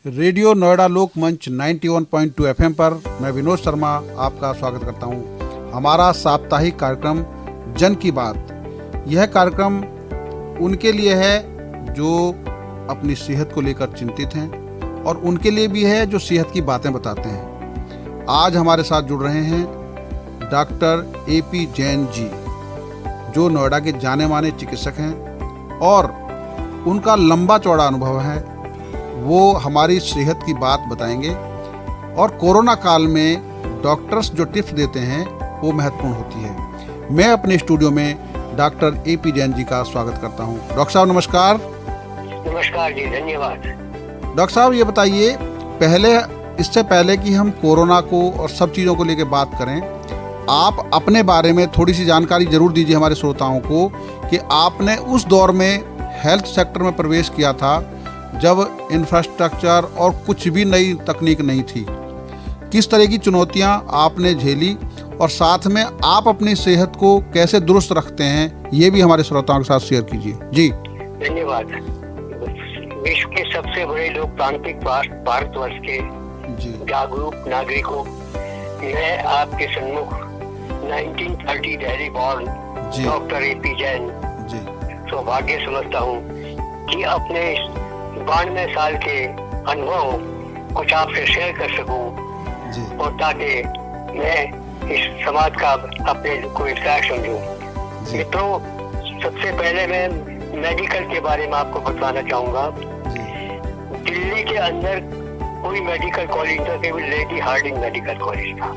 Radio Noida लोक मंच 91.2 FM पर मैं विनोद शर्मा आपका स्वागत करता हूं। हमारा साप्ताहिक कार्यक्रम जन की बात, यह कार्यक्रम उनके लिए है जो अपनी सेहत को लेकर चिंतित हैं और उनके लिए भी है जो सेहत की बातें बताते हैं। आज हमारे साथ जुड़ रहे हैं डॉक्टर AP जैन जी, जो नोएडा के जाने माने चिकित्सक हैं और उनका लंबा चौड़ा अनुभव है। वो हमारी सेहत की बात बताएंगे और कोरोना काल में डॉक्टर्स जो टिप्स देते हैं वो महत्वपूर्ण होती है। मैं अपने स्टूडियो में डॉक्टर AP जैन जी का स्वागत करता हूं। डॉक्टर साहब नमस्कार। नमस्कार जी, धन्यवाद। डॉक्टर साहब ये बताइए, इससे पहले कि हम कोरोना को और सब चीज़ों को लेकर बात करें, आप अपने बारे में थोड़ी सी जानकारी जरूर दीजिए हमारे श्रोताओं को कि आपने उस दौर में हेल्थ सेक्टर में प्रवेश किया था जब इंफ्रास्ट्रक्चर और कुछ भी नई तकनीक नहीं थी। किस तरह की चुनौतियां आपने झेली और साथ में आप अपनी सेहत को कैसे दुरुस्त रखते हैं, ये भी हमारे श्रोताओं के साथ शेयर कीजिए। जी धन्यवाद। विश्व के सबसे बड़े लोकतांत्रिक भारतवर्ष के जागरूक नागरिकों, मैं आपके सम्मुख 1930 Delhi born doctor AP Jain सौभाग्य समझता हूँ कि अपने 92 साल के अनुभव कुछ आपसे शेयर कर सकूं और ताकि मैं इस समाज का अपने को ट्रैक समझूं। मित्रों, सबसे पहले मैं मेडिकल के बारे में आपको बताना चाहूंगा। दिल्ली के अंदर कोई मेडिकल कॉलेज था, केवल लेडी हार्डिंग मेडिकल कॉलेज था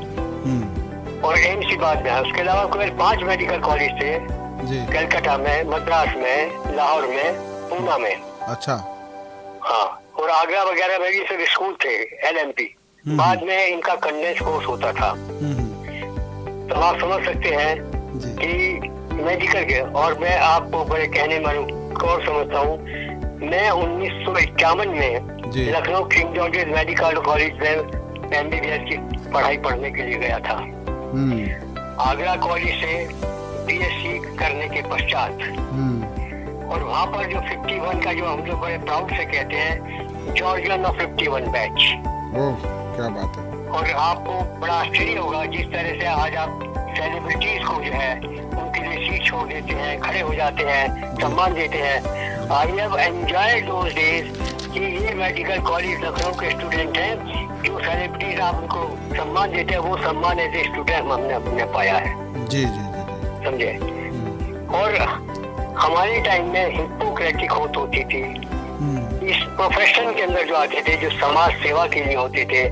और एम्स बाद में। उसके अलावा केवल 5 मेडिकल कॉलेज थे, कलकत्ता में, मद्रास में, लाहौर में, पूना में। अच्छा। हाँ, और आगरा वगैरह में भी सब स्कूल थे, LMP। बाद में इनका कंडेंस कोर्स होता था। तो आप समझ सकते हैं कि मेडिकल के, और मैं आपको बड़े कहने मालूम और समझता हूँ, मैं 1951 में Lucknow king George medical college में MBBS की पढ़ाई पढ़ने के लिए गया था। आगरा कॉलेज से BSc करने के पश्चात और वहाँ पर जो 51 का, जो हम लोग बड़े प्राउड से कहते हैं, जॉर्जियन ऑफ 51 बैच। क्या बात है। और आपको बड़ा आश्चर्य होगा जिस तरह से आज आप सेलिब्रिटीज को जो है उनके लिए सीट छोड़ देते हैं, खड़े हो जाते हैं, सम्मान देते हैं। I have enjoyed those days कि ये मेडिकल कॉलेज लखनऊ के स्टूडेंट हैं, जो सेलिब्रिटीज आप उनको सम्मान देते हैं, वो सम्मान एज ए स्टूडेंट हमने पाया है। जी जी जी, समझे। और हमारे टाइम में हिप्पोक्रेटिक ओथ होती थी। इस प्रोफेशन के अंदर जो आते थे, जो समाज सेवा के लिए होते थे,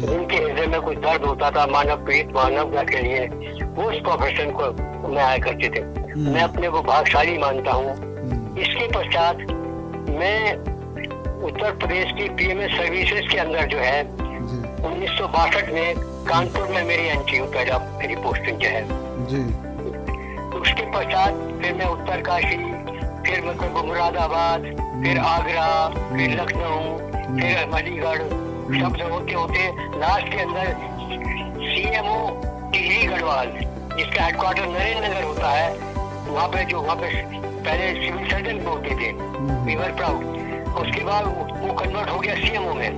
उनके हृदय में कुछ दर्द होता था मानव प्रीत मानवता के लिए, वो इस प्रोफेशन को में आया करते थे। मैं अपने को भाग्यशाली मानता हूँ। इसके पश्चात मैं उत्तर प्रदेश की PMS सर्विसेज के अंदर जो है 1962 में कानपुर में मेरी एंट्री पहला मेरी पोस्टिंग जो है। उसके पश्चात फिर मैं उत्तरकाशी, फिर मतलब मुरादाबाद, फिर आगरा, फिर लखनऊ, फिर अलीगढ़, सब होते होते लास्ट के अंदर CMO टिहरी गढ़वाल, जिसका हेडक्वार्टर नरेंद्र नगर होता है, वहाँ पे पहले सिविल सर्जन होते थे, वी वर प्राउड। उसके बाद वो कन्वर्ट हो गया CMO में।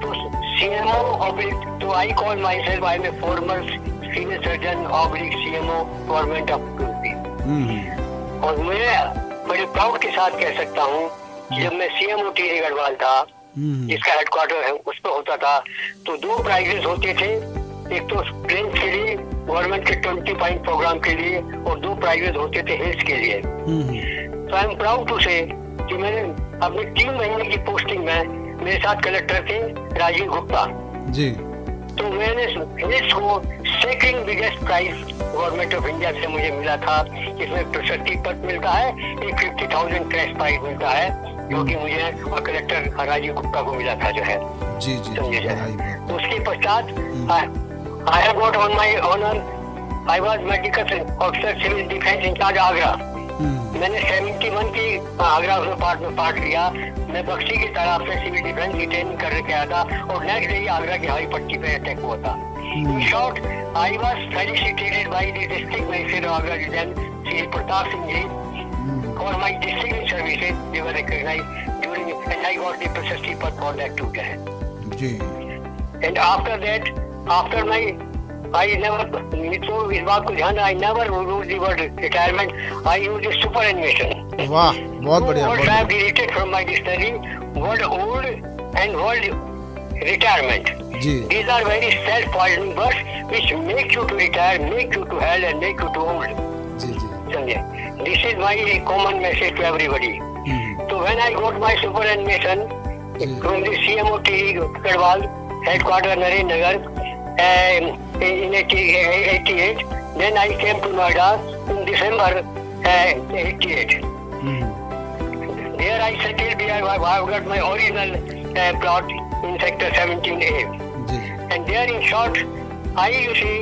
तो CMO, तो I call myself, I am a former civil surgeon CMO government of UP. और मैं बड़े प्राउड के साथ कह सकता हूँ, जब मैं CMO टिहरी गढ़वाल था, जिसका हेडक्वार्टर है, उस पर होता था, तो 2 प्राइजेस होते थे। एक तो प्लेन्स के लिए, गवर्नमेंट के 20 पॉइंट प्रोग्राम के लिए, और 2 प्राइजेस होते थे हिल्स के लिए। तो आई एम प्राउड टू से कि मैंने अपने 3 महीने की पोस्टिंग में, मेरे साथ कलेक्टर थे राजीव गुप्ता जी, तो मैंने हिल्स को second biggest prize government of India से मुझे मिला था, जिसमें प्रशस्ति पत्र मिलता है, एक 50,000 कैश प्राइज मिलता है, जो कि मुझे और कलेक्टर राजीव गुप्ता को मिला था जो है। जी जी, तो उसके पश्चात I have got on my honour, I was medical officer civil defence in-charge Agra. मैंने 71 की आगरा में पार्ट लिया। मैं बख्शी की तरफ से सिविल डिफेंस की ट्रेनिंग करके आया था और नेक्स्ट डे आगरा की हवाई पट्टी पे अटैक हुआ था। In short, I was felicitated by the district magistrate of Agra, Shri Pratap Singh ji, for my distinguished services. They were recognized during and I got the Prashasti Pat for that too. Ji. And after that, after my, I never, तो इस बात को ध्यान, I never use the word retirement. I use the superannuation. वाह, बहुत बढ़िया. Words I have deleted from my dictionary. Word old and word retirement. Ji. These are very self-poisoning words which make you to retire, make you to hell, and make you to old. जी जी. समझे? This is my common message to everybody. So when I got my superannuation from the CMOT Gadwal, headquarters Narendra Nagar, in 88, then I came to Noida in December 88. There I settled. I got my original plot in sector 17A. And there, in short, you see,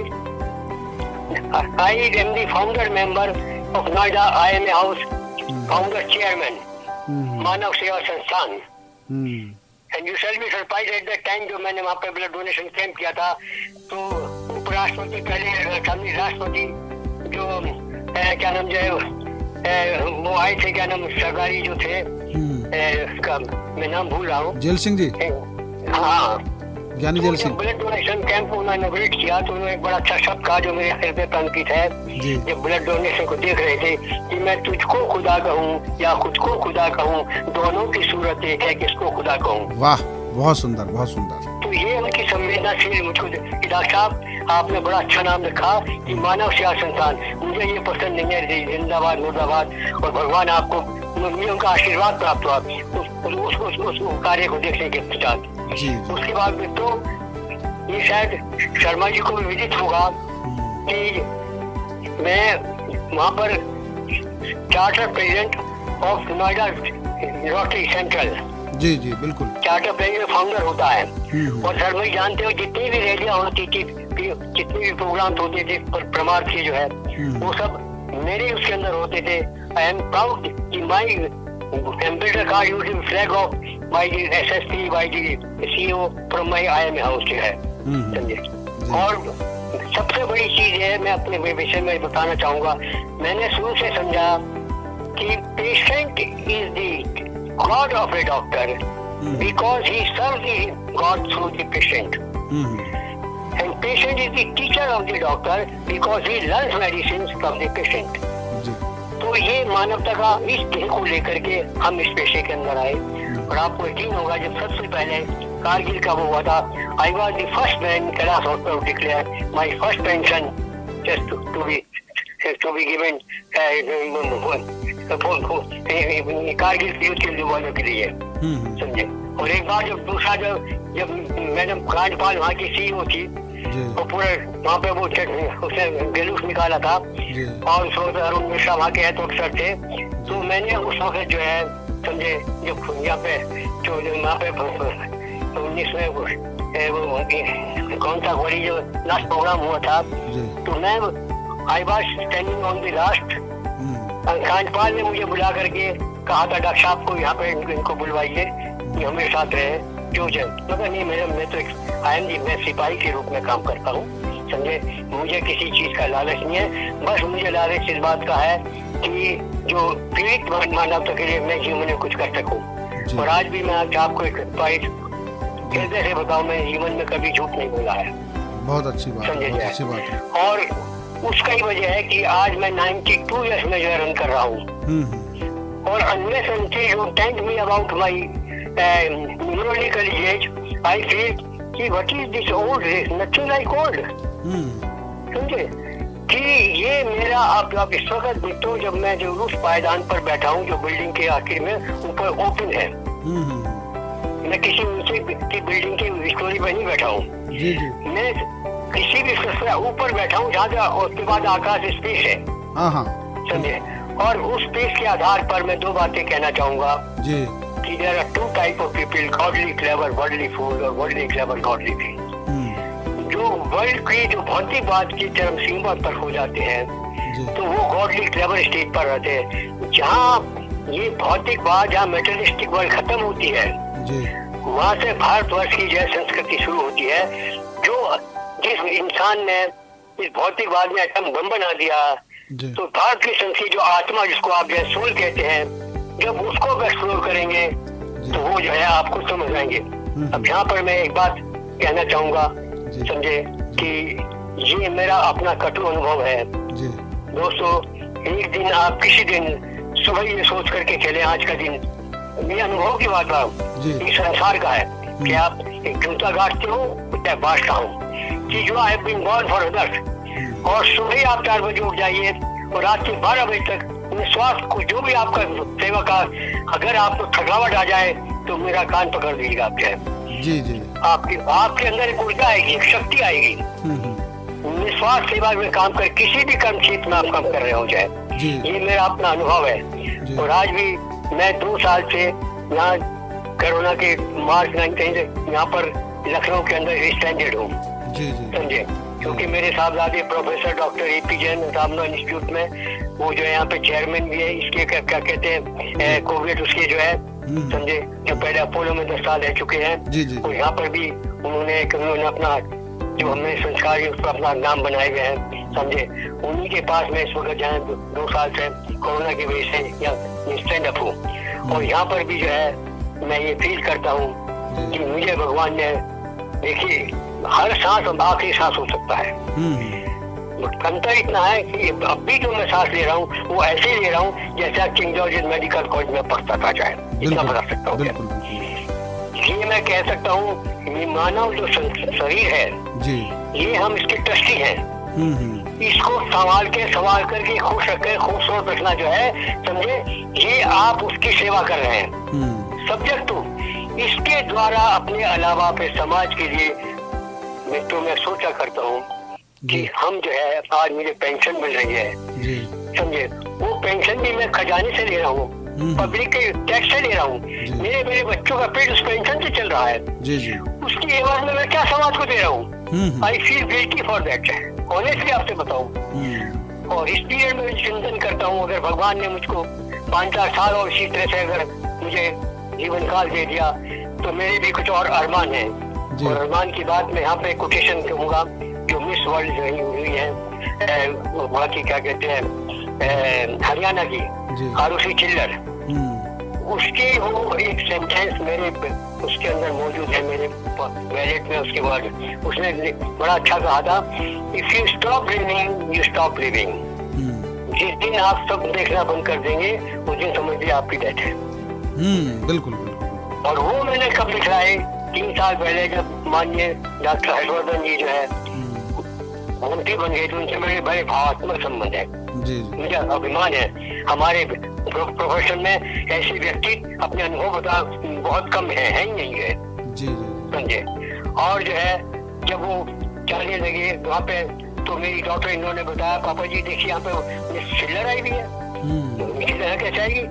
I am the founder member of Noida IMA House, founder chairman, Manav Seva Sansthan. And you shall be surprised at that time जो मैंने वहाँ पे blood donation camp किया था, तो उपराष्ट्रपति पहले राष्ट्रपति जो क्या नाम जो है वो आए थे, क्या नाम सरदारी जो थे, उसका मैं नाम भूल रहा हूँ. जेल सिंह जी. हाँ, Giani Zail Singh. Blood donation camp उन्होंने इनॉग्रेट किया तो उन्होंने एक बड़ा अच्छा शब्द कहा जो मेरे हृदय पर अंकित है. जब ब्लड डोनेशन को देख रहे थे कि मैं तुझको खुदा कहूँ या खुद को खुदा कहूँ, दोनों की सूरत एक है, किसको खुदा कहूँ. वाह, बहुत सुंदर, बहुत सुंदर. तो ये उनकी संवेदनशील, मुझको डॉक्टर साहब आपने बड़ा अच्छा नाम रखा कि मानव सेवा संस्थान. मुझे ये पसंद नहीं है जिंदाबाद मुर्दाबाद, और भगवान आपको, मुझे उनका आशीर्वाद प्राप्त हुआ उस कार्य को देखने के पश्चात. उसके बाद में तो ये शायद शर्मा जी को भी विदित होगा कि मैं वहाँ पर charter president of Noida Rotary Central. जी जी बिल्कुल. चार्टर प्रेसिडेंट फाउंडर होता है. और शर्मा जी जानते हो जितनी भी रैलियां होती थी, जितने भी प्रोग्राम होते थे, प्रमाण के जो है वो सब मेरे उसके अंदर होते थे. आई एम प्राउड कि my ambassador car use flag off by the SSP, by the CEO from my IMA house जो है. समझे? और सबसे बड़ी चीज है, मैं अपने विषय में बताना चाहूंगा, मैंने शुरू से समझा कि patient is the god of a doctor because he serve the god through the patient. And patient is the teacher of the doctor because he learns medicine from the patient. तो ये मानवता का इस ध्येय को लेकर के हम इस पेशे के अंदर आए. और आपको यकीन होगा जब सबसे पहले कारगिल का वो हुआ था, I was the first man Kailash hospital declare my first pension just to be given Kargil के युद्ध के वालों के लिए. समझे? और एक बार जब दूसरा जब मैडम राज्यपाल वहाँ की CEO थी, वो पूरे वहाँ पे वो उसने जुलूस निकाला था और उस वक्त अरुण मिश्रा वहाँ के हेड ऑफिसर थे. तो मैंने उस वक्त जो है समझे जब यहाँ पे जो वहाँ पे 19 में कौन सा गोली जो लास्ट प्रोग्राम हुआ था, तो मैं I was standing on the last. राज्यपाल ने मुझे बुला करके कहा था डॉक्टर साहब को यहाँ पे इनको बुलवाइए, हमारे साथ रहे जो मगर नहीं मैडम, मैं तो मैं सिपाही के रूप में काम करता हूँ. समझे? मुझे किसी चीज का लालच नहीं है, बस मुझे लालच इस बात का है कि जो पीड़ित मानवता के लिए मैं जीवन में कुछ कर सकूँ. और आज भी मैं आपको एक बात हृदय से बताऊँ, मैं जीवन में कभी झूठ नहीं बोला है. बहुत अच्छी बात, बहुत अच्छी बात है. और उसका ही वजह है कि आज मैं 92 ईयर्स में जो रन कर रहा हूँ. और unless until you thank me about my neurological age, I feel कि what is this old? Nothing like old. समझे? कि ये मेरा आप इस वक्त देखते हो जब मैं जो उस पायदान पर बैठा हूँ जो बिल्डिंग के आखिर में ऊपर ओपन है. मैं किसी नीचे की बिल्डिंग की स्टोरी पर नहीं बैठा हूँ. मैं किसी भी ऊपर बैठा हूँ जहाँ उसके बाद आकाश स्पेस है. समझे? और उस स्पेस के आधार पर मैं दो बातें कहना चाहूंगा कि there are two type of people, godly clever worldly fool और वर्ल्डली क्लेवर गॉडली फील. जो वर्ल्ड की जो भौतिकवाद की चरम सीमा पर हो जाते हैं तो वो गॉडली क्लेवर स्टेज पर रहते हैं. जहाँ ये भौतिकवाद, जहाँ मेटेरियलिस्टिक वर्ल्ड खत्म होती है, वहाँ से भारतवर्ष की जो संस्कृति शुरू होती है. जो जिस इंसान ने इस भौतिकवाद में एटम बम बना दिया, तो भारत की संस्कृति जो आत्मा जिसको आप जो सोल कहते हैं, जब उसको एक्सप्लोर करेंगे तो वो जो है आपको समझ आएंगे। अब यहाँ पर मैं एक बात कहना चाहूंगा, समझे, कि ये मेरा अपना कटु अनुभव है दोस्तों। एक दिन आप किसी दिन सुबह ये सोच करके चले, आज का दिन मेरे अनुभव की बात इस संसार का है कि आप एक जूता गाड़ते हो चाहे बांटता हूँ कि जो I have been born for others, और सुबह आप 4 बजे उठ जाइए और रात के 12 बजे तक निस्वार्थ को जो भी आपका सेवा का, अगर आपको थकावट आ जाए तो मेरा कान पकड़ लीजिएगा आपके। जी आपके अंदर एक ऊर्जा आएगी, एक शक्ति आएगी, निस्वार्थ सेवा में काम कर, किसी भी कर्म क्षेत्र में आप काम कर रहे हो जाए, ये मेरा अपना अनुभव है। और आज भी मैं 2 साल से यहाँ कोरोना के मार्च 9 से यहाँ पर लखनऊ के अंदर स्टैंडर्ड हूँ, समझे, क्योंकि मेरे साहबजादे प्रोफेसर डॉक्टर ए.पी. जैन रामनो इंस्टीट्यूट में वो जो है यहाँ पे चेयरमैन भी है, इसके क्या कहते हैं कोविड, उसके जो है, समझे, जो पहले अपोलो में 10 साल रह चुके हैं, और यहाँ पर भी उन्होंने अपना जो हमने संस्कार उस पर अपना नाम बनाए हुए हैं, समझे, उन्हीं के पास मैं इस वक्त जहाँ 2 साल से कोरोना की वजह से यहाँ स्टैंड अप हूँ। और यहाँ पर भी जो है मैं ये फील करता हूँ कि मुझे भगवान ने, देखिए, हर सांस आखिरी सांस हो सकता है, अंतर इतना है कि अब भी जो मैं सांस ले रहा हूँ वो ऐसे ले रहा हूँ जैसा किंग जॉर्ज मेडिकल कॉलेज में पढ़ता था, चाहे इतना बता सकता हूँ। ये मैं कह सकता हूँ ये मानव जो शरीर है ये हम इसके ट्रस्टी हैं, इसको संभाल करके खुश रखें, खूबसूरत रखना जो है, समझे, ये आप उसकी सेवा कर रहे हैं सब्जेक्ट टू। इसके द्वारा अपने अलावा अपने समाज के लिए मैं सोचा करता हूँ कि हम जो है, आज मुझे पेंशन मिल रही है, समझे, वो पेंशन भी मैं खजाने से ले रहा हूँ, पब्लिक के टैक्स से ले रहा हूँ, मेरे बच्चों का पेट उस पेंशन से चल रहा है, उसकी एवज में मैं क्या समाज को दे रहा हूँ? I feel guilty for that, honestly आपसे बताऊँ। और इस पीरियड में चिंतन करता हूँ, अगर भगवान ने मुझको 5-4 साल और इसी तरह से अगर मुझे जीवन काल दे दिया तो मेरे भी कुछ और अरमान है। और अरमान की बात मैं यहाँ पे कोटेशन कहूँगा, जो मिस वर्ल्ड रही हुई है वहाँ की, क्या कहते हैं, हरियाणा की आरुषि चिल्लर, उसके वो एक सेंटेंस मेरे उसके अंदर मौजूद है, मेरे वैलेट में। उसके बाद उसने बड़ा अच्छा कहा था, if you stop dreaming you stop living. जिस दिन आप सब देखना बंद कर देंगे उस दिन समझिए आपकी डेथ है। बिल्कुल। और वो मैंने कब लिखा है? 3 साल पहले, जब माननीय डॉक्टर हर्षवर्धन जी जो है मंत्री बन गए, तो उनसे मेरे बड़े भावात्मक संबंध है। मुझे अभिमान है, हमारे प्रोफेशन में ऐसे व्यक्ति अपने अनुभव बता बहुत कम है ही नहीं है, समझे। और जो है जब वो जाने लगे वहाँ पे, तो मेरी डॉक्टर इन्होंने बताया, पापा जी देखिए यहाँ पे चिल्लर आई भी है, चिल्लर कैसे आएगी?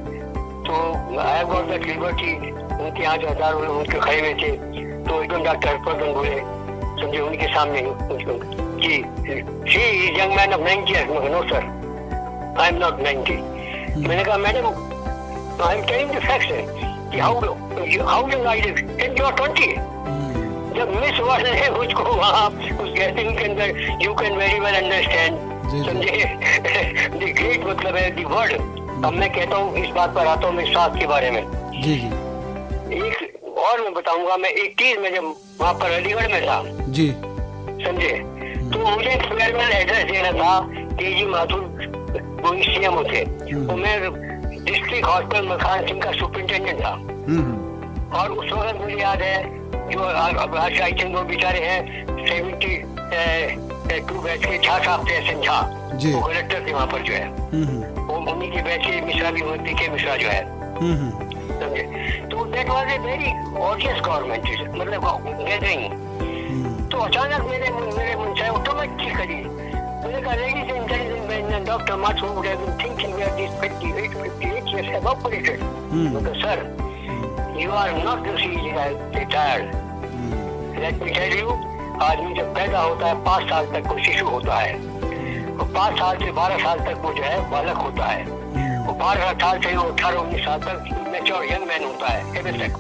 तो आई गॉट दैट लिबर्टी, उनके यहाँ जो हजारों लोग उनके खड़े हुए थे, तो एकदम डॉक्टर हर्षवर्धन बोले, समझे, उनके सामने जी, she is young man of 90 years। No sir, I am not 90। मैंने कहा madam I am telling the facts कि how young I live, and you are 20। जब मिस वर्ल्ड है मुझको वहाँ उस गैदरिंग के अंदर, you can very well understand, समझे, द ग्रेट मतलब है द वर्ड। अब मैं कहता हूँ, इस बात पर आता हूँ मैं साथ के बारे में। एक और मैं बताऊंगा, मैं 81 में जब वहाँ पर अलीगढ़ में था, समझे, तो मुझे फेयरवेल एड्रेस देना था के जी माथुर, वो सीएम थे, तो मैं डिस्ट्रिक्ट हॉस्पिटल मखान सिंह का सुपरिंटेंडेंट था। और उस वक्त मुझे याद है, जो आई थिंक वो बेचारे हैं 72 बैच के झा साहब थे, एस.एन. झा, वो कलेक्टर थे वहाँ पर जो है, वो उन्हीं के बैच के मिश्रा भी हुए, पी.के. मिश्रा जो है, समझे। तो that was a very audience government, मतलब गैदरिंग। तो अचानक मेरे मन से ऑटोमेटिक करी, मैंने कहा ladies and gentleman, doctor Mathur would have been thinking we are these 58 years have operated. Okay, sir, you are not retired. Let me tell you, आदमी जब पैदा होता है 5 साल तक वो शिशु होता है, और 5 साल से 12 साल तक वो जो है बालक होता है, वो 12 साल से 18-19 साल तक मैच्योर यंग मैन होता है, एवरेज।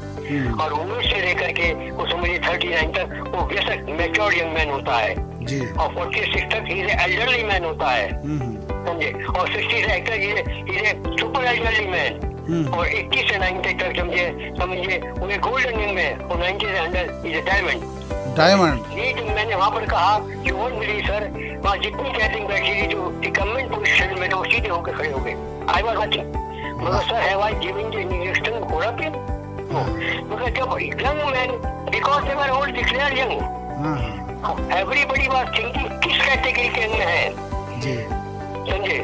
और 19 से लेकर के वो समझिए 39 तक वो व्यसक मैच्योर यंग मैन होता है, और 46 तक ही एल्डरली मैन होता है, समझे, और 60 से ये सुपर एल्डरली मैन, और 80 से 90 तक समझिए उन्हें गोल्डन रिंग में, और 90 से 100 इज डायमंड। ये जो मैंने वहाँ पर कहा कि वो मिली सर, वहाँ जितनी कैटरिंग बैठी थी जो रिकमेंड पोजीशन में, तो सीधे होकर खड़े हो गए। आई वाज वाचिंग, मगर sir have I given the injection therapy? मगर जब young man, because they were all declare young, everybody was thinking किस कैटेगरी के अंदर है जी, समझे?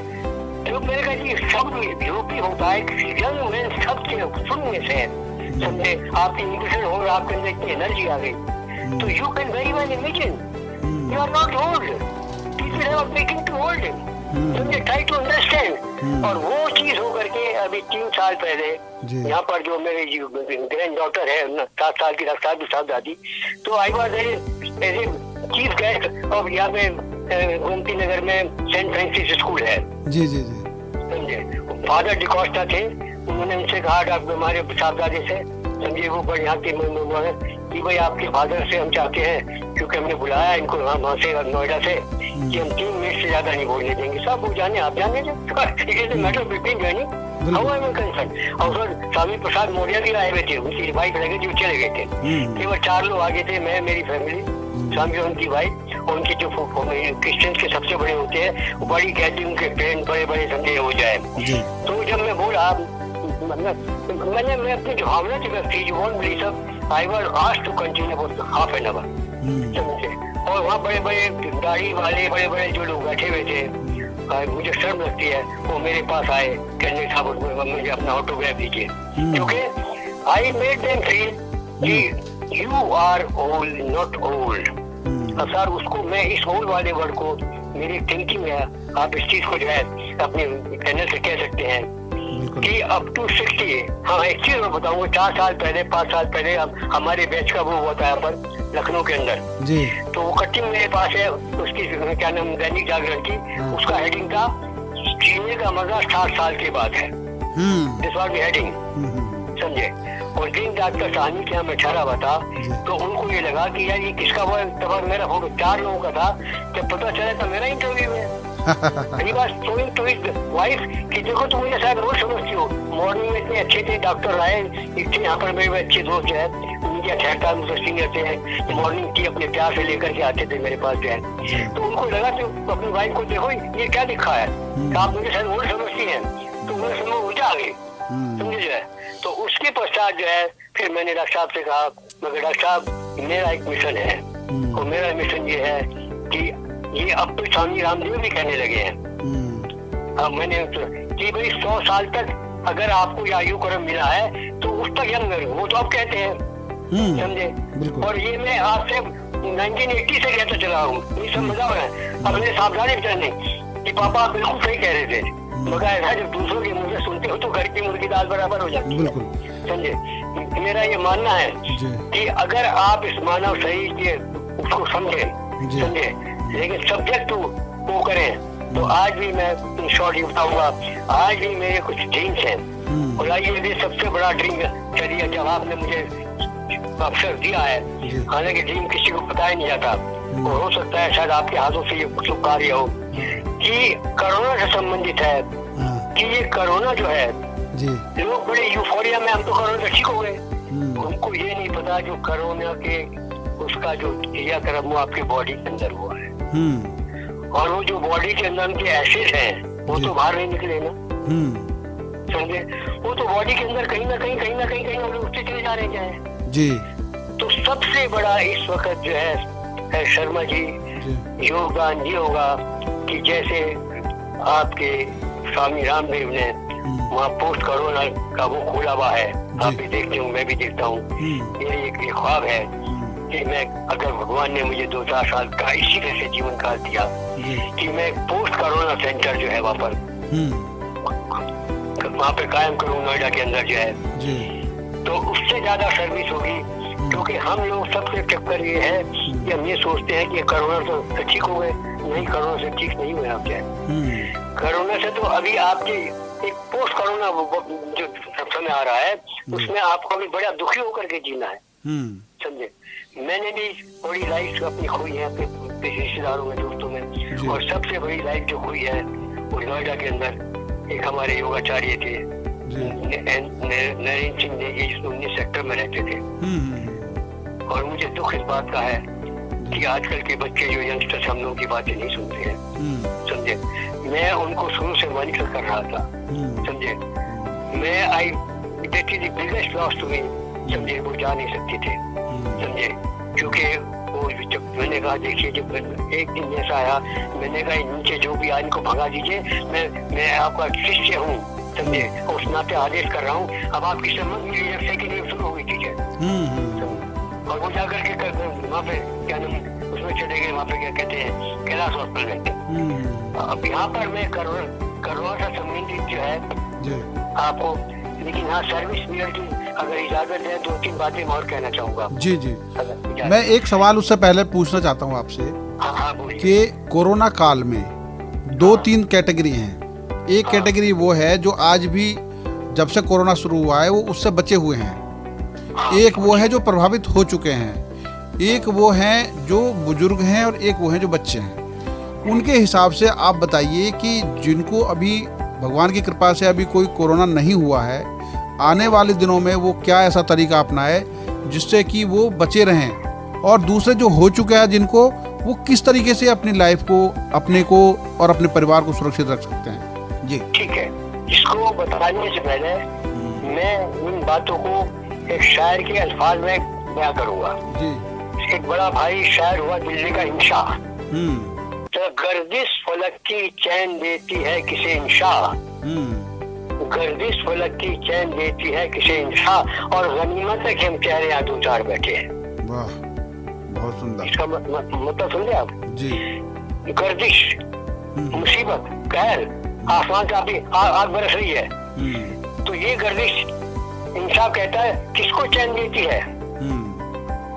तो मेरे कहा जी सब यूपी होता है, यंग मैन सबसे सुनने से, समझे? आपकी इंट्यूशन हो, आपके अंदर इतनी एनर्जी आ गई, तो you can very well imagine you are not old, people have making to old, समझे? try to understand। और वो चीज हो करके अभी 3 साल पहले यहाँ पर जो मेरे ग्रैंड डॉटर है 7 साल की साहब दादी, तो I was as chief guest of यहाँ पे गोमती नगर में सेंट फ्रांसिस स्कूल है जी जी जी, समझे? फादर डिकोस्टा थे, उन्होंने उनसे कहा डॉक्टर हमारे साहबजादे से, समझे, वो यहाँ के कि भाई आपके फादर से हम चाहते हैं, क्योंकि हमने बुलाया इनको वहाँ से नोएडा से, कि हम 3 मिनट से ज्यादा नहीं बोलने देंगे। सब वो जाने, आप जाने matter between joining how I am concern. और सर स्वामी प्रसाद मौर्य भी आए हुए थे, उनकी वाइफ लगे थी, वो चले गए थे, केवल 4 लोग आगे थे, मैं, मेरी फैमिली, स्वामी और उनकी वाइफ, और उनके जो क्रिश्चियंस के सबसे बड़े होते हैं, वो बड़ी गैदरिंग, उनके फ्रेंड बड़े बड़े समझे हो जाए। तो जब मैं बोला, मैं अपनी जो भावना थी व्यक्ति जो बोली सब, I was asked to continue for half an hour, समझे? और वहाँ बड़े बड़े गाड़ी वाले, बड़े बड़े जो लोग बैठे हुए थे, मुझे शर्म लगती है, वो मेरे पास आए, कहने साहब मुझे अपना ऑटोग्राफ दीजिए, क्योंकि I made them feel कि you are old, not old। अब सर उसको मैं इस ओल्ड वाले वर्ड को मेरी थिंकिंग में, आप इस चीज को जो है अपने चैनल से कह सकते हैं कि अप टू 60। हाँ, एक चीज मैं बताऊंगा, 4 साल पहले 5 साल पहले हमारे बैच का वो हुआ था यहाँ पर लखनऊ के अंदर जी, तो वो कटिंग मेरे पास है, उसकी क्या नाम, दैनिक जागरण की, उसका हेडिंग था जीने का मजा 60 साल के बाद है, दिस वाज द हेडिंग, समझे? और दिन रात का कहानी क्या मैं ठहरा हुआ था, तो उनको ये लगा कि यार ये किसका वो, तब मेरा फोटो 4 लोगों का था, जब पता चला था मेरा इंटरव्यू है। वाइफ कि देखो तुम मुझे शायद रोज समझती हो, मॉर्निंग में इतने अच्छे थे डॉक्टर आए, इतने यहाँ पर मेरे अच्छे दोस्त जो है, उनके 68 मुझे सीनियर थे, मॉर्निंग टी अपने प्यार से लेकर के आते थे मेरे पास जो है, तो उनको लगा कि अपनी वाइफ को देखो ये क्या लिखा है, तो आप मुझे शायद रोज समझती है, तो मुझे समझ उलझा आ गई, समझे जो है। तो उसके पश्चात जो है फिर मैंने डॉक्टर साहब से कहा, मगर डॉक्टर साहब मेरा एक मिशन है, और मेरा मिशन ये है कि ये अब तो स्वामी रामदेव भी कहने लगे हैं, अब मैंने कि भाई 100 साल तक अगर आपको आयु क्रम मिला है तो उस तक यंग रहो, वो तो आप कहते हैं, समझे? और ये मैं आपसे 1980 से कहता चला हूँ, ये सब मजा है। अब मेरे सावधानी नहीं कि पापा आप बिल्कुल सही कह रहे थे, मगर ऐसा जब दूसरों के मुंह से सुनते हो तो घर की मुर्गी दाल बराबर हो जाती है, समझे? मेरा ये मानना है कि अगर आप इस मानव शरीर के उसको समझे, लेकिन सब्जेक्ट वो करें, तो आज भी मैं शॉर्ट ये बताऊंगा, आज भी मेरे कुछ ड्रीम्स हैं, और ये मेरे सबसे बड़ा ड्रीम चलिए जब आपने मुझे अवसर दिया है, हालांकि ड्रीम किसी को पता ही नहीं जाता, और हो सकता है शायद आपके हाथों से ये शुभ कार्य हो, कि कोरोना से संबंधित है, कि ये कोरोना जो है लोग बड़े यूफोरिया में, हम तो कोरोना से ठीक हो गए, उनको ये नहीं पता जो कोरोना के उसका जो क्रियाक्रम वो आपके बॉडी के अंदर हुआ है, और वो जो बॉडी के अंदर उनके एसिड हैं वो तो बाहर नहीं निकले ना, समझे? वो तो बॉडी के अंदर कहीं ना कहीं उठते चले जा रहे हैं जी। तो सबसे बड़ा इस वक्त जो है शर्मा जी योगदान ये होगा कि जैसे आपके स्वामी रामदेव ने वहाँ पोस्ट कोरोना का वो खोला हुआ है, आप भी देखते हो, मैं भी देखता हूँ, ये एक ख्वाब है कि मैं, अगर भगवान ने मुझे 2-4 साल का इसी तरह से जीवन काल दिया कि मैं पोस्ट कोरोना सेंटर जो है वहाँ पे कायम करूँ नोएडा के अंदर जो है, तो उससे ज्यादा सर्विस होगी, क्योंकि हम लोग सबसे चक्कर ये है कि हम ये सोचते हैं कि कोरोना तो ठीक हो गए, नहीं, कोरोना से ठीक नहीं हुए आप, कोरोना से तो अभी आपके एक पोस्ट कोरोना जो समय आ रहा है उसमें आपको भी बड़ा दुखी होकर के जीना है, समझे? मैंने भी बड़ी लाइफ अपनी खोई है अपने रिश्तेदारों में, दोस्तों में, और सबसे बड़ी लाइफ जो खोई है वो नोएडा के अंदर एक हमारे योगाचार्य थे, नरेंद्र सिंह नेगी, जिसमें 19 सेक्टर में रहते थे। और मुझे दुख इस बात का है कि आजकल के बच्चे जो यंगस्टर्स हम लोगों की बातें नहीं सुनते हैं, समझे। मैं उनको शुरू से मॉनिटर कर रहा था, समझे। I that is the biggest loss to me, समझे। वो जा नहीं सकती थे, समझे, क्योंकि वो जब मैंने कहा देखिए, जब एक दिन ऐसा आया, मैंने कहा नीचे जो भी आया इनको भगा दीजिए, मैं आपका शिष्य हूँ, समझे, उस नाते आदेश कर रहा हूँ। अब आपकी सम्मत मिली जब सेकेंड ईयर शुरू हुई थी, और वो जाकर के वहाँ पे क्या नाम उसमें चले गए, वहाँ पे क्या कहते हैं, कैलाश हॉस्पिटल में। अब यहाँ पर मैं करोना से संबंधित जो है आपको, लेकिन हाँ सर्विस पीरियड की अगर इजाजत है 2-3 बातें मैं और कहना चाहूँगा। जी जी, मैं एक सवाल उससे पहले पूछना चाहता हूँ आपसे कि कोरोना काल में 2-3 कैटेगरी हैं। एक कैटेगरी वो है जो आज भी जब से कोरोना शुरू हुआ है वो उससे बचे हुए हैं, एक वो है जो प्रभावित हो चुके हैं, एक वो हैं जो बुजुर्ग हैं, और एक वो हैं जो बच्चे हैं। उनके हिसाब से आप बताइए कि जिनको अभी भगवान की कृपा से अभी कोई कोरोना नहीं हुआ है, आने वाले दिनों में वो क्या ऐसा तरीका अपनाए जिससे कि वो बचे रहें, और दूसरे जो हो चुके हैं जिनको, वो किस तरीके से अपनी लाइफ को, अपने को और अपने परिवार को सुरक्षित रख सकते हैं। जी ठीक है, इसको बताने से पहले मैं इन बातों को एक शायर के अल्फाज में बयां करूंगा। जी। एक बड़ा भाई शायर हुआ दिल्ली का इंशा। तो गर्दिश फलक की चैन देती है किसे इंशा, गर्दिश फलक की चैन देती है किसे इंशा, और गनीमत है कि हम कह रहे हैं 2-4 बैठे हैं। वाह, बहुत सुंदर। इसका मतलब समझे आप? जी। गर्दिश, मुसीबत, कहर, आसमान से अभी आग बरस रही है, तो ये गर्दिश इंसाफ कहता है किसको चैन देती है,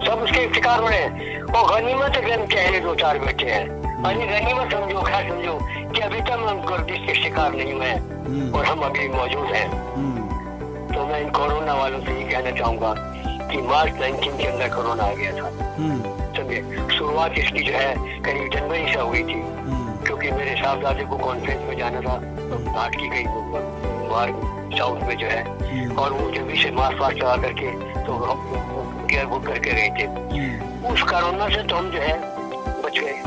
सब उसके शिकार बने। और गनीमत है कि हम कह रहे 2-4 बैठे हैं, अरे गनीमत समझो, क्या समझो कि अभी तक हम गर्दिश के शिकार नहीं हुए और हम अभी मौजूद हैं। तो मैं इन कोरोना वालों से ये कहना चाहूंगा कि मार्च 19 के अंदर कोरोना आ गया था, समझे। शुरुआत इसकी जो है करीब जनवरी से हो गई थी, क्योंकि मेरे साहबजादे को कॉन्फ्रेंस में जाना था, तो बात की गई बाहर साउथ में जो है, और वो जब से मास्क वास्क लगा करके तो केयर बुक करके गए थे। उस कोरोना से तो हम जो है बच गए।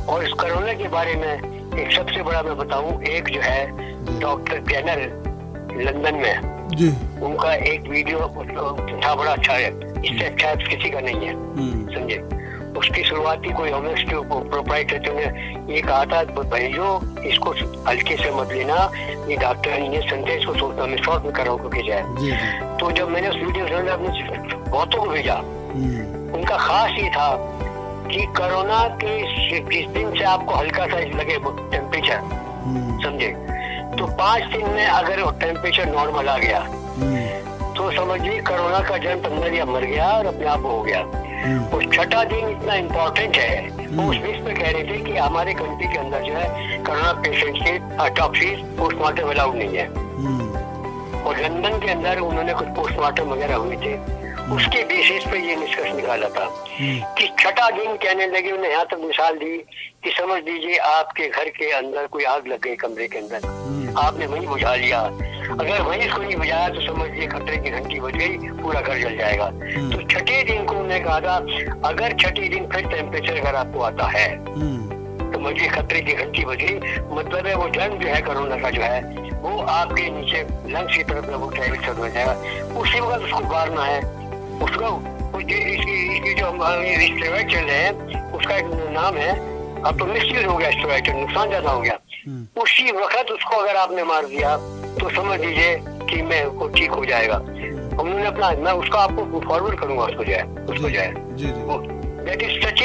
और इस कोरोना के बारे में एक सबसे बड़ा मैं बताऊं, एक जो है डॉक्टर जेनर लंदन में जी, उनका एक वीडियो था, बड़ा अच्छा है, इससे अच्छा किसी का नहीं है, समझे। उसकी शुरुआती कोई होमिक्स के प्रोप्राइटर ने ये कहा था, भाइयों इसको हल्के से मत लेना, ये डॉक्टर ने संदेश को सोचना, मैं शॉर्ट में कर रहा हूँ जाए। तो जब मैंने उस वीडियो से अपने बहुतों को भेजा, उनका खास ये था कि कोरोना के जिस दिन से आपको हल्का सा लगे टेम्परेचर, समझे, तो 5 दिन में अगर टेम्परेचर नॉर्मल आ गया तो समझिए कोरोना का जन्म अंदर या मर गया और अपने आप हो गया। और 6ठा दिन इतना इम्पोर्टेंट है, वो उस बीच में कह रहे थे कि हमारे कंट्री के अंदर जो है कोरोना पेशेंट के ऑटोप्सी पोस्टमार्टम अलाउड नहीं है। और लंदन के अंदर उन्होंने कुछ पोस्टमार्टम वगैरह हुए थे, उसके बेसिस पे ये निष्कर्ष निकाला था कि 6ठा दिन कहने लगे। उन्हें यहाँ तक मिसाल दी कि समझ लीजिए आपके घर के अंदर कोई आग लग गई कमरे के अंदर, आपने वहीं बुझा लिया, अगर वहीं इसको नहीं बुझाया तो समझ लीजिए खतरे की घंटी बज गई, पूरा घर जल जाएगा। तो 6ठे दिन को उन्होंने कहा था, अगर 6ठे दिन फिर टेम्परेचर अगर आपको आता है तो मुझे खतरे की घंटी बज गई, मतलब है वो जर्म जो है कोरोना का जो है वो आपके नीचे लंग्स की तरफ वो ट्रैवल हो जाएगा, उसी वक्त उसको मारना है। उसको इसकी जो स्टेरॉइड चल रहे हैं उसका एक नाम है, अब तो मिसयूज हो गया, स्टेरॉइड नुकसान ज्यादा हो गया, उसी वक्त उसको अगर आपने मार दिया तो समझ लीजिए कि मैं वो ठीक हो जाएगा। उन्होंने अपना, मैं उसका आपको फॉरवर्ड करूंगा, उसको जो है दैट इज सच,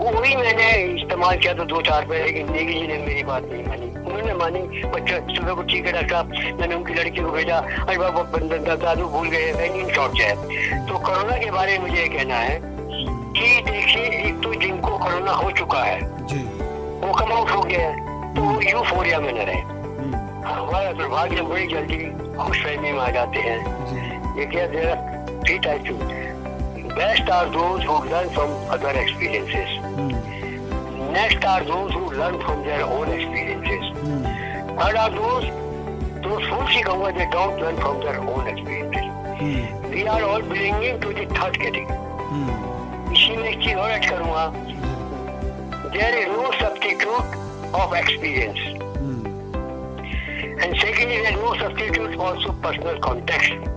वही मैंने इस्तेमाल किया था 2-4 पे, लेकिन नेगी जी ने मेरी बात नहीं मानी, उन्होंने मानी। बच्चा सुबह को ठीक है डॉक्टर साहब, मैंने उनकी लड़की को भेजा, अरे बाबा दादू भूल गए, नींद शॉर्ट जाए। तो कोरोना के बारे में मुझे ये कहना है कि देखिए, एक तो जिनको कोरोना हो चुका है वो कम आउट हो गया है, तो वो यूफोरिया में न रहे। हमारा दुर्भाग्य बड़ी जल्दी खुशफहमी में आ जाते हैं। ये क्या three types, best are those who learn from other experiences. Next are those who learn from their own experiences. Third are those वो फूल सी कहूंगा, they don't learn from their own experiences. We are all belonging to the third category. इसी में एक चीज और add करूंगा, there is no substitute of experience, and secondly there is no substitute also personal context.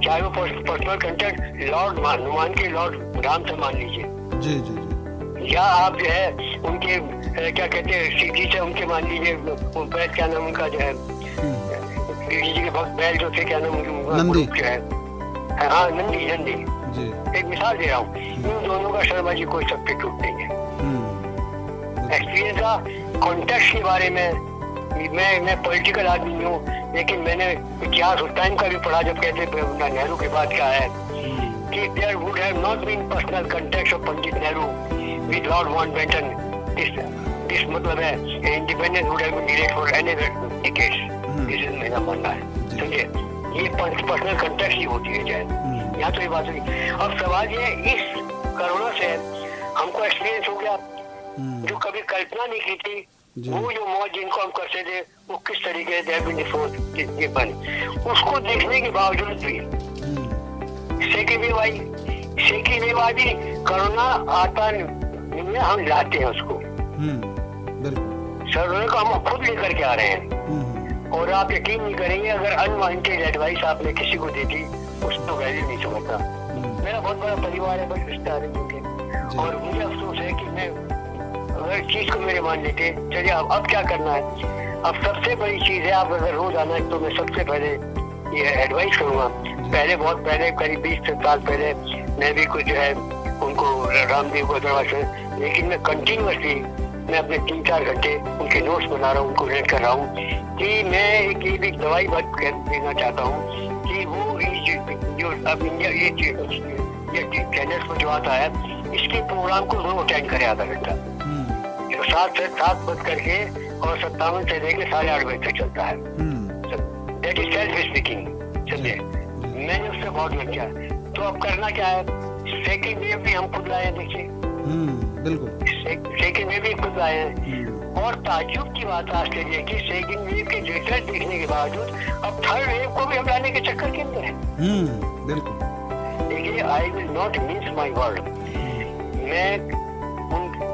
चाहे वो personal contact Lord मान के लॉर्ड राम से मान लीजिए, जी जी जी, या आप जो है उनके क्या कहते हैं शिव जी से उनके मान लीजिए, बैल क्या नाम उनका जो है, शिव जी के भक्त बैल जो थे, क्या नाम नंदी जो है, हाँ नंदी जी। एक मिसाल दे रहा हूँ, इन दोनों का शर्मा जी कोई सब्स्टिट्यूट नहीं है। एक्सपीरियंस का कॉन्टेक्स्ट के बारे में मैं पॉलिटिकल आदमी हूँ, लेकिन मैंने इतिहास उस टाइम का भी पढ़ा जब कहते नेहरू के बाद क्या है कि there would have not been personal contact of Pandit Nehru with Lord Mountbatten. This मतलब है independence would have been delayed for another decades. This is मेरा मानना है, समझे। ये पर्सनल कॉन्टेक्ट ही होती है चाहे, यहाँ तो ये बात नहीं। अब सवाल ये, इस कोरोना से हमको एक्सपीरियंस हो गया जो कभी कल्पना नहीं की थी। वो जो मौज जिनको हम करते थे वो किस तरीके से बने, उसको देखने के बावजूद भी सेकेंड वेव आई। सेकेंड वेव आई भी कोरोना आता नहीं है, हम लाते हैं उसको। सर्वे को हम खुद लेकर के आ रहे हैं, और आप यकीन नहीं करेंगे अगर अनवांटेड एडवाइस आपने किसी को दे दी उसको वैल्यू नहीं समझता। मेरा बहुत बड़ा परिवार है, बड़े रिश्तेदार हैं, और मुझे अफसोस है कि मैं अगर चीज को मेरे मान लेते। चलिए अब क्या करना है। अब सबसे बड़ी चीज है, आप अगर रोज आना है तो मैं सबसे पहले ये एडवाइस करूंगा। बहुत पहले करीब 20 साल पहले मैं भी कुछ जो है उनको रामदेव को दरवाजा, लेकिन मैं कंटिन्यूअसली मैं अपने 3-4 घंटे उनके नोट्स बना रहा हूँ, उनको रीड कर रहा हूँ कि मैं एक ये भी दवाई बात देना चाहता हूँ कि वो जो अब इंडिया ये चैनल पर जो आता है इसके प्रोग्राम को जरूर अटेंड करें आधा घंटा। 7 से 7 बज करके और 57 से लेके 8:30 बजे तक चलता है। दैट इज सेल्फ स्पीकिंग, समझे। मैंने उससे बहुत लग गया। तो अब करना क्या है, सेकंड वेव भी हम खुद लाए हैं, देखिए बिल्कुल सेकंड वेव भी खुद लाए हैं। और ताज्जुब की बात आश्चर्य की सेकंड वेव के रिजल्ट देखने के बावजूद अब थर्ड वेव को भी हम लाने के चक्कर के अंदर है। बिल्कुल देखिए, I will not miss my word. मैं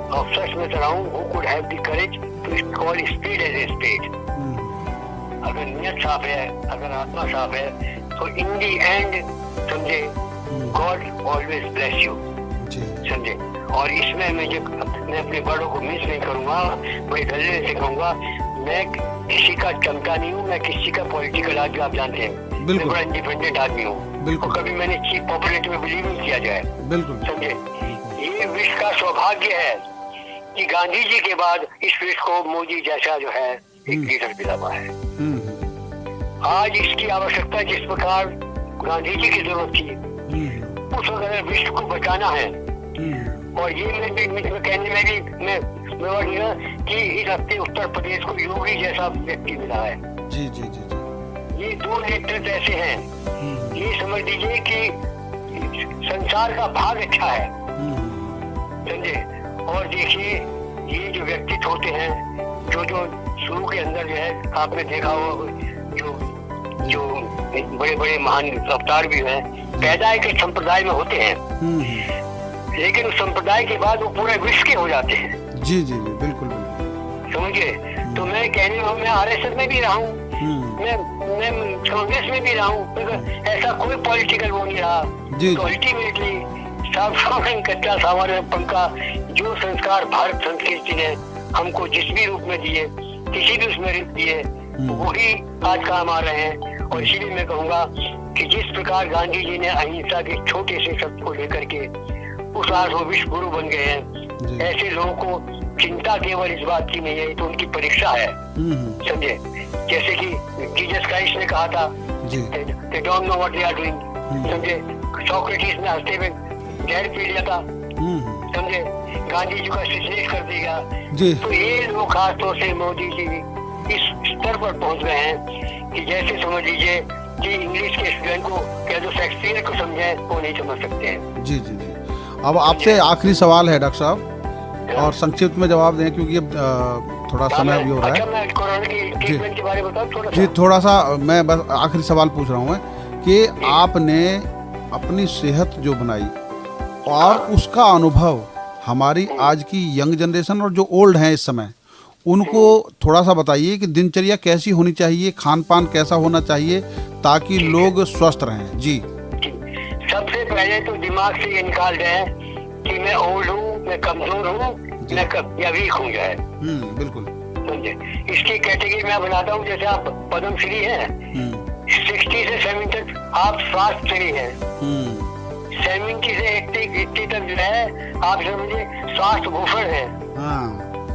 अफसर्स में रहा हूँ who could have the courage to call spade as a spade। अगर नियत साफ है, अगर आत्मा साफ है, तो in the end समझे God always bless you, समझे। और इसमें मैं अपने बड़ों को मिस नहीं करूंगा, बड़े धैर्य से कहूंगा। मैं किसी का चमका नहीं हूँ, मैं किसी का पॉलिटिकल आदमी, आप जानते हैं मैं बड़ा इंडिपेंडेंट आदमी हूँ, और कभी मैंने चीफ पॉपुलेटिव में बिलीव नहीं किया जाए, समझे। ये विश्व का सौभाग्य है कि गांधी जी के बाद इस विश्व को मोदी जैसा जो है एक लीडर मिला हुआ है। आज इसकी आवश्यकता जिस प्रकार गांधी जी की जरूरत थी, उस अगर विश्व को बचाना है। और ये मैं कहने में भी मैं कि इस हफ्ते उत्तर प्रदेश को योगी जैसा व्यक्ति मिला है। जी जी जी जी, ये 2 नेतृत्व ऐसे हैं, ये समझ लीजिए कि संसार का भाग अच्छा है, समझे। और देखिए, ये जो व्यक्तित्व होते हैं जो शुरू के अंदर जो है आपने देखा हो, जो बड़े बड़े महान अवतार भी हैं, पैदा एक संप्रदाय में होते हैं, लेकिन उस संप्रदाय के बाद वो पूरे विश्व के हो जाते हैं। जी जी जी, बिल्कुल बिल्कुल, समझिए। तो मैं कहने में मैं RSS में भी रहा हूँ, मैं कांग्रेस में भी रहा हूँ, ऐसा कोई पॉलिटिकल वो नहीं रहा। तो अल्टीमेटली कच्चा सामान्य पंखा जो संस्कार भारत संस्कृति ने हमको जिस भी रूप में दिए, किसी भी उसमें रूप दिए, वही आज काम आ रहे हैं। और इसीलिए मैं कहूँगा कि जिस प्रकार गांधी जी ने अहिंसा के छोटे से शब्द को लेकर के उस आज वो विश्व गुरु बन गए हैं, ऐसे लोगों को चिंता केवल इस बात की नहीं है, तो उनकी परीक्षा है, समझे। जैसे कि जीसस क्राइस्ट ने कहा था, they don't know what they are doing, समझे। सोक्रेटिस ने हंसते हुए जहर पी लिया था, समझे। गांधी जी को असैसिनेट कर दिया। तो ये लोग खास तौर से मोदी जी इस स्तर पर पहुंच गए हैं कि जैसे समझ लीजिए कि इंग्लिश के स्टूडेंट को क्या जो शेक्सपियर को समझे वो नहीं समझ सकते हैं। जी जी जी। अब आपसे आखिरी सवाल है डॉक्टर साहब, और संक्षिप्त में जवाब दें क्योंकि अब थोड़ा समय भी हो रहा है। अच्छा, मैं कोरोना ट्रीटमेंट के बारे में बताओ थोड़ा जी। थोड़ा सा मैं बस आखिरी सवाल पूछ रहा हूँ कि आपने अपनी सेहत जो बनाई और उसका अनुभव हमारी आज की यंग जनरेशन और जो ओल्ड हैं इस समय, उनको थोड़ा सा बताइए कि दिनचर्या कैसी होनी चाहिए, खान पान कैसा होना चाहिए ताकि लोग स्वस्थ रहें। जी। सबसे पहले तो दिमाग से ये निकाल दें कि मैं ओल्ड हूँ, मैं कमजोर हूँ, मैं या वीक हूँ जो है। बिल्कुल। समझे? इसकी कैटेगरी मैं बनाता हूँ, जैसे आप पद्मश्री हैं, 60 से 70 तक आप स्वास्थ्य हैं, 70 से 80 तक जो है आप समझे स्वास्थ्य भूषण है।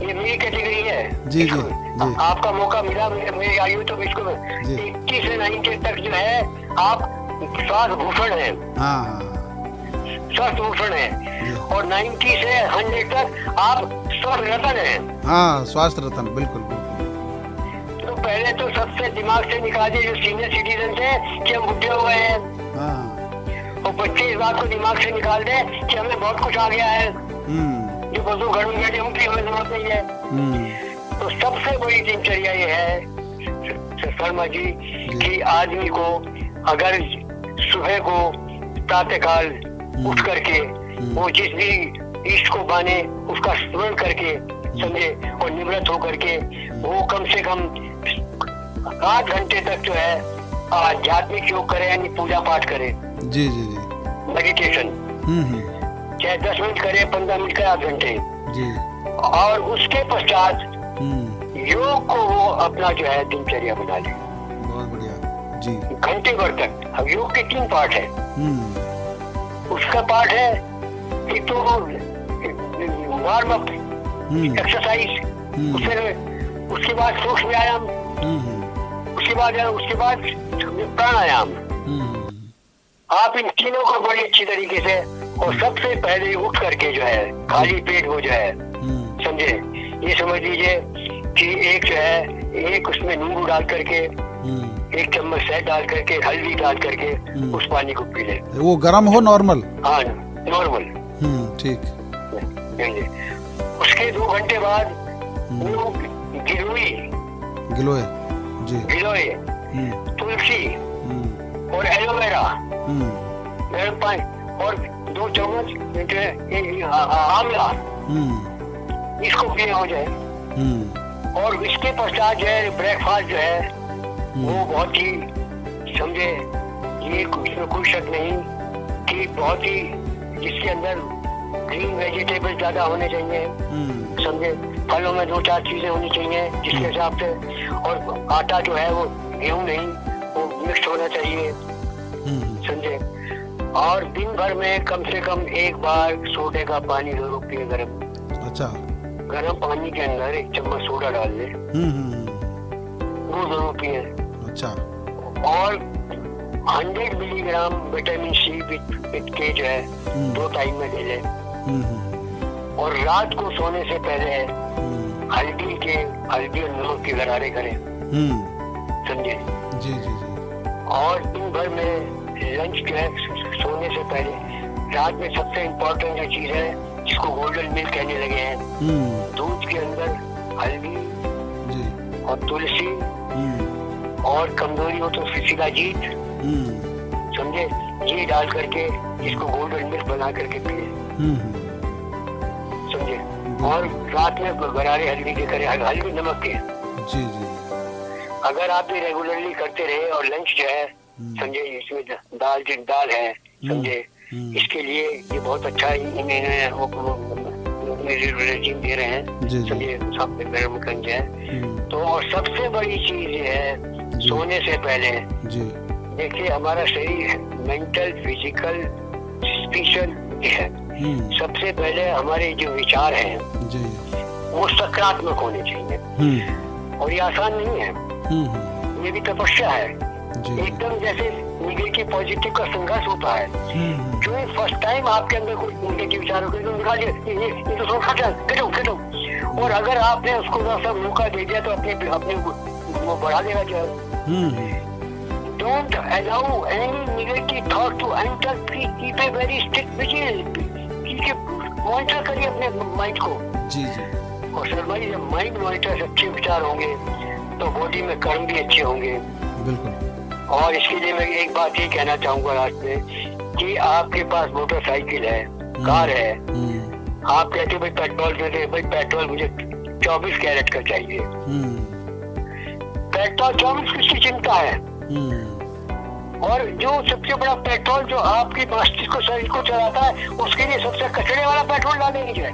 ये मेरी कैटेगरी है। जी, जी, जी। आपका मौका मिला, मेरी आयु तो इसको 80 से 90 तक जो है आप स्वास्थ्य भूषण है, स्वास्थ्य भूषण है। और 90 से 100 तक आप स्वास्थ्य रतन है। स्वास्थ्य रतन, बिल्कुल बिल्कुल। तो पहले तो सबसे दिमाग से निकालिए जो सीनियर सिटीजन थे कि हम बुढ़े हो गए हैं, और बच्चे इस बात को दिमाग से निकाल दें कि हमें बहुत कुछ आ गया है, जो बच्चों घर में बैठे उनकी हमें जरूरत नहीं है। तो सबसे बड़ी दिनचर्या ये है शर्मा जी कि आदमी को अगर सुबह को प्रातःकाल उठ करके वो जिस भी इष्ट को माने उसका स्मरण करके, समझे, और निवृत्त होकर के वो कम से कम 8 घंटे तक जो है आध्यात्मिक योग करे, यानी पूजा पाठ करे। जी जी जी। मेडिटेशन चाहे 10 मिनट करे, 15 मिनट करे, 8 घंटे जी। और उसके पश्चात योग को वो अपना जो है दिनचर्या बना ले। बहुत बढ़िया जी। घंटे भर तक। अब योग के 3 पार्ट है। उसका पार्ट है एक तो वार्म अप एक्सरसाइज, उसके बाद सूक्ष्म व्यायाम, उसके बाद प्राणायाम। आप इन तीनों को बड़ी अच्छी तरीके से, और सबसे पहले उठ करके जो है खाली पेट वो जो है, समझे, ये समझ लीजिए कि एक जो है, एक उसमें नींबू डाल करके, 1 चम्मच शहद डाल करके, हल्दी डाल करके उस पानी को पी ले। वो गर्म हो नॉर्मल? हाँ, नॉर्मल। ठीक। उसके 2 घंटे बाद वो गिलोय तुलसी और एलोवेरा गर्म पानी और 2 चम्मच आंवला, इसको पीना हो जाए। और इसके पश्चात जो है ब्रेकफास्ट जो है वो बहुत ही, समझे, ये इसमें कोई शक नहीं कि बहुत ही, जिसके अंदर ग्रीन वेजिटेबल ज्यादा होने चाहिए, समझे, फलों में 2-4 चीजें होनी चाहिए जिसके हिसाब से, और आटा जो है वो गेहूं नहीं, वो मिक्स होना चाहिए, समझे। और दिन भर में कम से कम 1 बार सोडे का पानी जरूर पिए, गर्म। अच्छा। गर्म पानी के अंदर 1 चम्मच सोडा डाल ले, वो जरूर पिए। अच्छा। और 100 मिलीग्राम विटामिन सी विद के जो है 2 टाइम में ले ले। और रात को सोने से पहले हल्दी और नमक के गरारे करें, समझे। जी जी जी। और दिन भर में लंच जो है सोने से पहले, रात में सबसे इम्पोर्टेंट जो चीज है जिसको गोल्डन मिल्क कहने लगे हैं, दूध के अंदर हल्दी और तुलसी और कमजोरी हो तो शिलाजीत, समझे, ये डाल करके इसको गोल्डन मिल्क बना करके पिए, समझे। और रात में गरारे हल्दी के करे, हल्दी नमक के। जी जी। अगर आप ये रेगुलरली करते रहे और लंच जो है, समझे, इसमें दाल है, समझे, इसके लिए ये बहुत अच्छा रेजिम दे रहे हैं, समझे, सामने गर्म गंज है। तो और सबसे बड़ी चीज ये है सोने से पहले, देखिए हमारा शरीर मेंटल, फिजिकल, स्पिरिचुअल है। सबसे पहले हमारे जो विचार हैं वो सकारात्मक होने चाहिए, और ये आसान नहीं है, ये भी तपस्या है। एकदम जैसे निगेटिव पॉजिटिव का संघर्ष होता है, जो फर्स्ट टाइम आपके अंदर कोई निगेटिव विचार होगा तो निकालिए, ये तो खटो। और अगर आपने उसको थोड़ा मौका दे दिया तो अपने वो बढ़ा देगा जो है। Don't allow any negative thought to enter. Keep a very strict vigilance. Monitor करिए अपने माइंड को। जी जी। और शर्मा जी, जब माइंड मॉनिटर से अच्छे विचार होंगे तो बॉडी में कर्म भी अच्छे होंगे। बिल्कुल। और इसके लिए मैं एक बात ये कहना चाहूंगा लास्ट में कि आपके पास मोटरसाइकिल है, कार है, आप कहते भाई पेट्रोल दे दे, भाई पेट्रोल मुझे 24 कैरेट का चाहिए। पेट्रोल 24 किसकी चिंता है? और जो सबसे बड़ा पेट्रोल जो आपकी मस्तिष्क को, शरीर को चलाता है, उसके लिए सबसे कचरे वाला पेट्रोल डालेंगे जो है।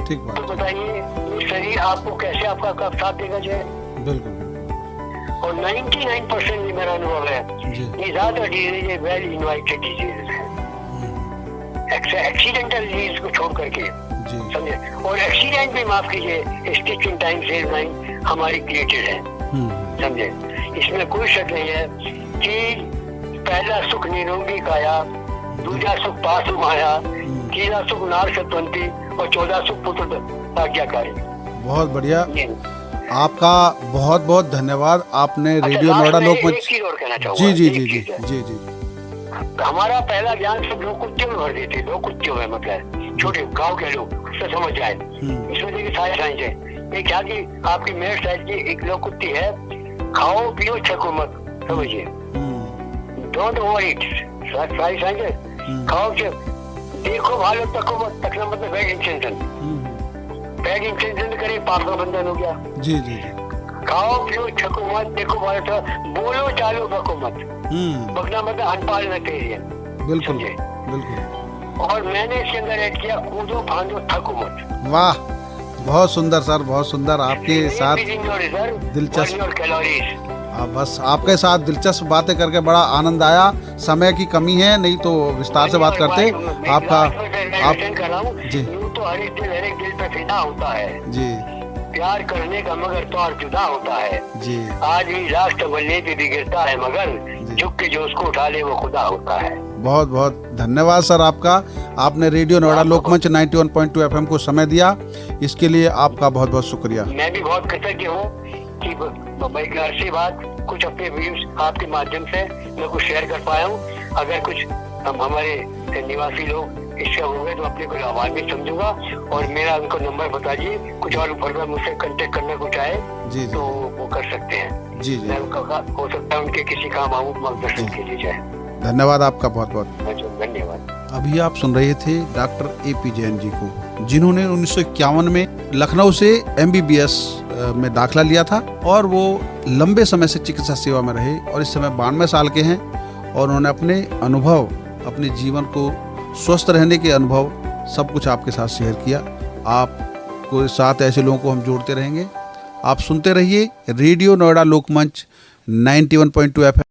ठीक बात। तो बताइए ये शरीर आपको कैसे आपका कब साथ देगा जो है? बिल्कुल। और 99% मेरा अनुभव है ये ज्यादा डिजीज वेल इनवाइटेड डिजीज है, एक्सीडेंटल डिजीज को छोड़ करके, समझे। और एक्सीडेंट भी माफ कीजिए stitch in time save time हमारी क्रिएटेड है, समझे। इसमें कोई शक नहीं है कि पहला सुख निरोगी काया, दूसरा सुख पासु माया, तीसरा सुख नार सत्वंती और 14 सुख पुत्र आज्ञाकारी। बहुत बढ़िया, आपका बहुत बहुत धन्यवाद। आपने रेडियो नोएडा लोकमंच। जी जी जी जी जी जी। हमारा पहला ज्ञान सब लोकुत्यों में भर देते, लोकुत्यों में मतलब छोटे गांव के लोग उससे समझ जाए। इसमें देखिए सारे साइंस है। ये क्या कि आपकी मेरे साइड की एक लोकुत्ती है, खाओ पियो छको मत, समझिए, डोंट ओवर इट। सारी साइंस है, खाओ देखो भालो तको मत, तकना मतलब बैड इंटेंशन, बैड इंटेंशन करे पाप का बंधन हो गया। जी जी जी। खाओ पियो छको मत, देखो भालो तो बोलो चालो बको मत, बकना मतलब अनपाल न तेरिए। बिल्कुल बिल्कुल। और मैंने इसके अंदर ऐड किया कूदो फांदो थको मत। वाह, बहुत सुंदर सर, बहुत सुंदर। आपके साथ दिलचस्प, बस आपके साथ दिलचस्प बातें करके बड़ा आनंद आया। समय की कमी है, नहीं तो विस्तार से बात करते। आपका आप जी तो हर एक दिल पे फिदा होता है जी, प्यार करने का मगर तो और जुदा होता है जी। आज भी राष्ट्र बल्ले पे भी गिरता है मगर झुक के जो उसको उठा ले वो खुदा होता है। बहुत बहुत धन्यवाद सर आपका। आपने रेडियो नोएडा लोकमंच 91.2 FM को समय दिया, इसके लिए आपका बहुत बहुत शुक्रिया। मैं भी बहुत कृतज्ञ हूँ कि भाई घर से बात कुछ अपने व्यूज आपके माध्यम से मैं कुछ शेयर कर पाया हूँ। अगर कुछ हमारे निवासी लोग इससे हो गए तो अपने को आवाज भी समझूंगा। और मेरा उनको नंबर बता दीजिए, कुछ और फर्दर मुझसे कांटेक्ट करना कुछ आए जी तो वो कर सकते हैं। जी जी, हो सकता है उनके किसी काम आऊँ मार्गदर्शन के लिए जाए। धन्यवाद आपका बहुत बहुत धन्यवाद। अभी आप सुन रहे थे डॉक्टर AP जैन जी को, जिन्होंने 1951 में लखनऊ से MBBS में दाखिला लिया था और वो लंबे समय से चिकित्सा सेवा में रहे और इस समय 92 साल के हैं। और उन्होंने अपने अनुभव, अपने जीवन को स्वस्थ रहने के अनुभव सब कुछ आपके साथ शेयर किया। आपको साथ ऐसे लोगों को हम जोड़ते रहेंगे। आप सुनते रहिए रेडियो नोएडा लोकमंच 91.2 FM।